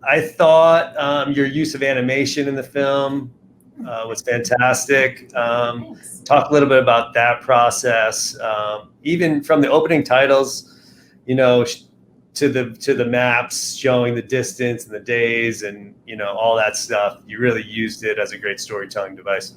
I thought your use of animation in the film was fantastic. Thanks. Talk a little bit about that process. Even from the opening titles, you know, to the maps showing the distance and the days and, you know, all that stuff. You really used it as a great storytelling device.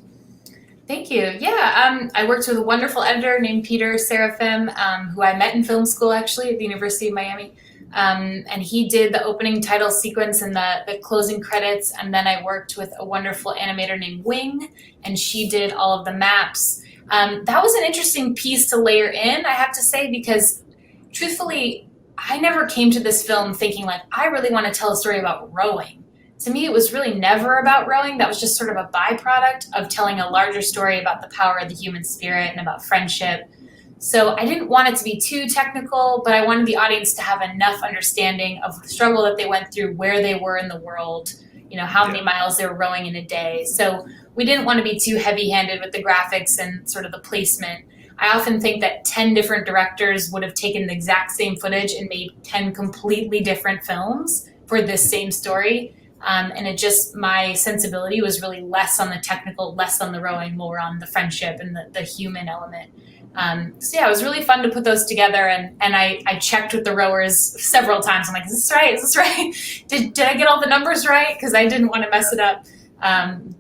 Thank you. Yeah, I worked with a wonderful editor named Peter Seraphim, who I met in film school actually at the University of Miami. And he did the opening title sequence and the closing credits. And then I worked with a wonderful animator named Wing, and she did all of the maps. That was an interesting piece to layer in, I have to say, because truthfully, I never came to this film thinking like, I really want to tell a story about rowing. To me, it was really never about rowing. That was just sort of a byproduct of telling a larger story about the power of the human spirit and about friendship. So I didn't want it to be too technical, but I wanted the audience to have enough understanding of the struggle that they went through, where they were in the world, you know, how many miles they were rowing in a day. So we didn't want to be too heavy-handed with the graphics and sort of the placement. I often think that 10 different directors would have taken the exact same footage and made 10 completely different films for this same story. And it just, my sensibility was really less on the technical, less on the rowing, more on the friendship and the human element. So yeah, it was really fun to put those together, and I checked with the rowers several times. I'm like, is this right? Is this right? Did I get all the numbers right? Because I didn't want to mess it up.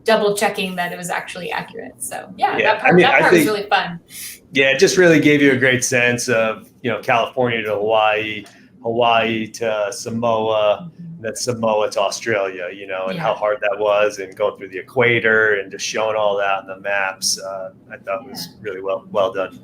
Double checking that it was actually accurate. So yeah, that part was really fun. Yeah, it just really gave you a great sense of, you know, California to Hawaii, Hawaii to Samoa, then Samoa to Australia, you know, and how hard that was, and going through the equator and just showing all that on the maps. I thought was really well done.